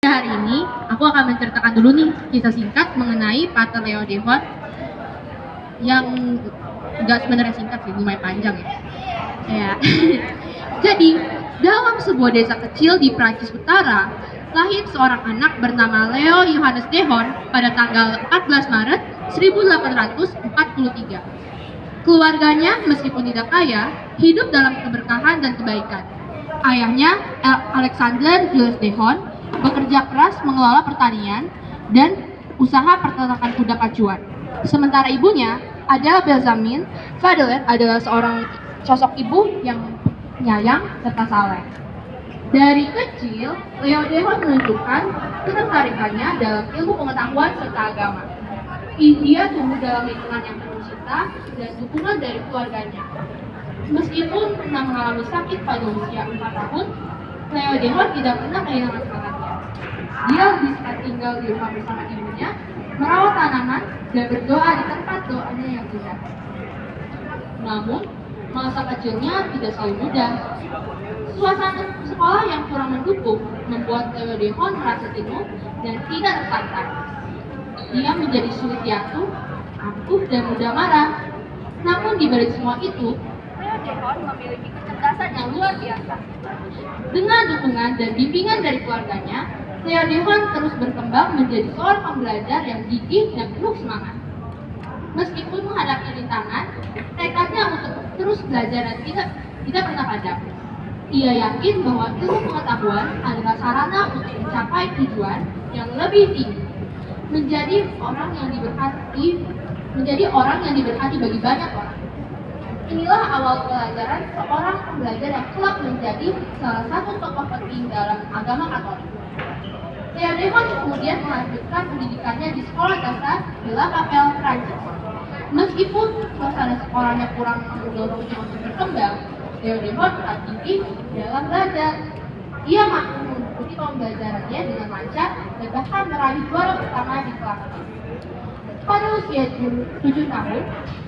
Hari ini aku akan menceritakan dulu nih kisah singkat mengenai Pater Leo Devon yang nggak sebenarnya singkat sih, lumayan panjang ya. Ya. Jadi, dalam sebuah desa kecil di Prancis Utara, lahir seorang anak bernama Leo Johannes Devon pada tanggal 14 Maret 1843. Keluarganya meskipun tidak kaya, hidup dalam keberkahan dan kebaikan. Ayahnya, Alexander Jules Devon, bekerja keras mengelola pertanian dan usaha peternakan kuda pacuan. Sementara ibunya, adalah Benjamin Fadler, adalah seorang sosok ibu yang penyayang serta saleh. Dari kecil, Leo Devon menunjukkan ketertarikannya dalam ilmu pengetahuan serta agama. Dia tumbuh dalam lingkungan yang penuh cinta dan dukungan dari keluarganya. Meskipun pernah mengalami sakit pada usia 4 tahun, Leo Devon tidak pernah kehilangan semangatnya. Dia lebih suka tinggal di rumah bersama ibunya, merawat tanaman, dan berdoa di tempat doanya yang indah. Namun, masa kecilnya tidak selalu mudah. Suasana sekolah yang kurang mendukung membuat Leo Devon merasa jenuh dan tidak tertantang. Dia menjadi sulit diatur, angkuh, dan mudah marah. Namun di balik semua itu, Leo Devon memiliki kecerdasan yang luar biasa. Dengan dukungan dan bimbingan dari keluarganya, Leo Devon terus berkembang menjadi seorang pembelajar yang gigih dan penuh semangat. Meskipun menghadapi rintangan, tekadnya untuk terus belajar dan tidak pernah padam. Ia yakin bahwa ilmu pengetahuan adalah sarana untuk mencapai tujuan yang lebih tinggi, menjadi orang yang diberkati bagi banyak orang. Inilah awal pelajaran seorang pembelajar yang kelak menjadi salah satu tokoh penting dalam agama Katolik. Leo Devon kemudian melanjutkan pendidikannya di sekolah dasar de la Capelle, Prancis. Meskipun suasana sekolahnya kurang mendorongnya untuk berkembang, Leo Devon tetap gigih dalam belajar. Ia mampu mengikuti pembelajarannya dengan lancar dan bahkan meraih juara pertama di kelasnya. Pada usia 7 tahun,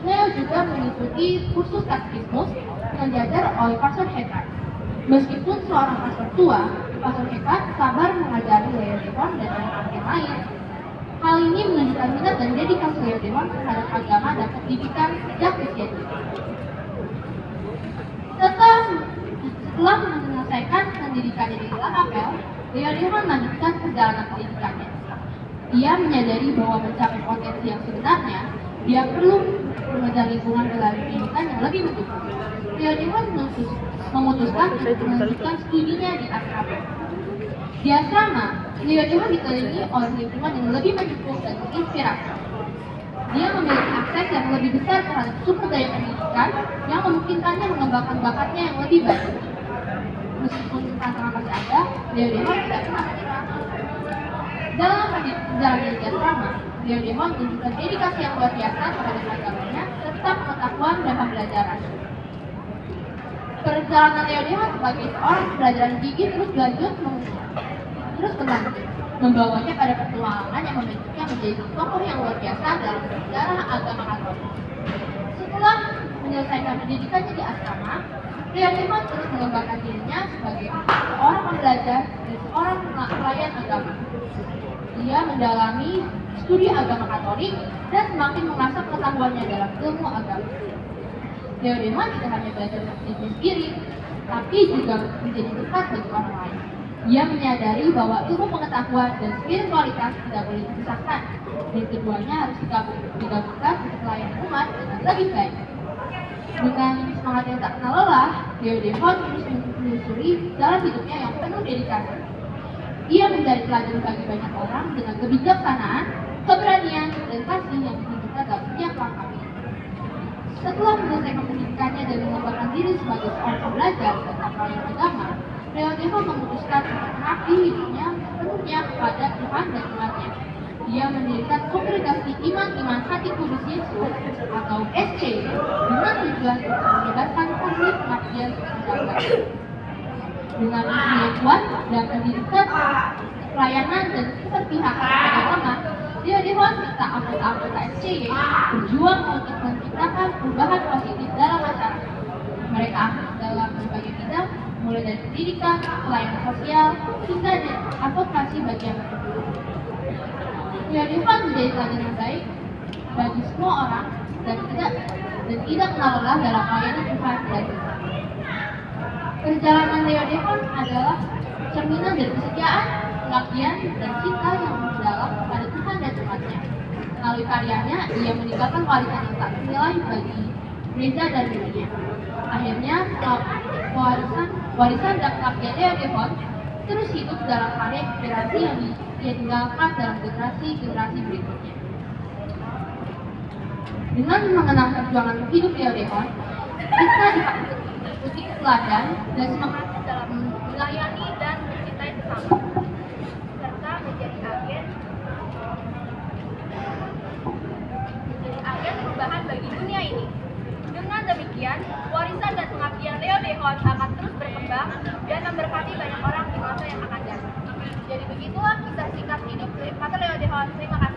Leo juga mengikuti kursus katekismus yang diajar oleh Pastor Hekat. Meskipun seorang pastor tua, Pastor Hekat sabar mengajari Leo Devon dan anak-anak yang lain. Hal ini menunjukkan minat dan dedikasi Leo Devon terhadap agama dan pendidikan sejak usia dini. Setelah menyelesaikan pendidikannya di La Capelle, Leo Devon melanjutkan perjalanan pendidikannya. Dia menyadari bahwa mencapai potensi yang sebenarnya, dia perlu mengejar lingkungan dalam pendidikan yang lebih mendukung. Leo Devon memutuskan untuk melanjutkan studinya di asrama. Di asrama, Leo Devon dikelilingi oleh lingkungan yang lebih mendukung dan menginspirasi. Dia memiliki akses yang lebih besar terhadap sumber daya pendidikan yang memungkinkannya mengembangkan bakatnya yang lebih baik. Meskipun tantangan masih ada, Leo Devon tidak pernah menyerah. Dalam perjalanan di asrama, Leo Devon menunjukkan dedikasi yang luar biasa terhadap agamanya serta pengetahuan dan pembelajaran. Perjalanan Leo Devon sebagai seorang pembelajaran gigih terus berlanjut, membawanya pada petualangan yang membentuknya menjadi tokoh yang luar biasa dalam sejarah agama Katolik. Setelah menyelesaikan pendidikannya di asrama, Leo Devon terus mengembangkan dirinya sebagai seorang pembelajar dan seorang pelayan agama. Dia mendalami studi agama Katolik dan semakin mengasah pengetahuannya dalam ilmu agama. Leo Devon tidak hanya belajar untuk dirinya sendiri, tapi juga menjadi dekat bagi orang lain. Dia menyadari bahwa ilmu pengetahuan dan spiritualitas tidak boleh dipisahkan, dan keduanya harus digabungkan untuk pelayanan umat dengan lebih baik. Dengan semangat yang tak kenal lelah, Leo Devon terus menelusuri jalan hidupnya yang penuh dedikasi. Ia menjadi pelajaran bagi banyak orang dengan kebijaksanaan, keberanian, dan kasih yang ditunjukkan dalam setiap langkahnya. Setelah menyelesaikan pendidikannya dan mengembangkan diri sebagai seorang pembelajar serta pelayan agama, Leo Devon memutuskan untuk mengabdi hidupnya sepenuhnya kepada Tuhan dan umatnya. Dia mendirikan kongregasi Iman-Iman Hati Kudus Yesus atau SCY dengan tujuan untuk menyebarkan kasih pengabdian kepada dengan misi yang kuat dan pendidikan pelayanan dan keberpihakan kepada agama. Leo Devon serta anggota SCY berjuang untuk menciptakan perubahan positif dalam masyarakat. Mereka aktif dalam berbagai bidang, mulai dari pendidikan, pelayanan sosial, hingga advokasi generasi bagi yang kedua. Leo Devon menjadi teladan yang baik bagi semua orang dan tidak kenal lelah dalam pelayanan Tuhan dan kita. Perjalanan Leo Devon adalah cerminan dari kesetiaan, pengabdian, dan cinta yang mendalam kepada Tuhan dan umatnya. Melalui karyanya, ia meninggalkan warisan yang tak ternilai bagi gereja dan dunia. Akhirnya, warisan dan pengabdian Leo Devon terus hidup dalam karya inspirasi yang ia tinggalkan dalam generasi-generasi berikutnya. Dengan mengenal perjuangan hidup Leo Devon, kita diikuti teladan dan semangatnya dalam melayani dan mencintai sesama, serta menjadi agen perubahan bagi dunia ini. Dengan demikian, warisan dan pengabdian Leo Devon akan terus berkembang dan memberkati banyak orang di masa yang akan datang. Jadi begitulah kisah singkat hidup Pater Leo Devon. Terima kasih.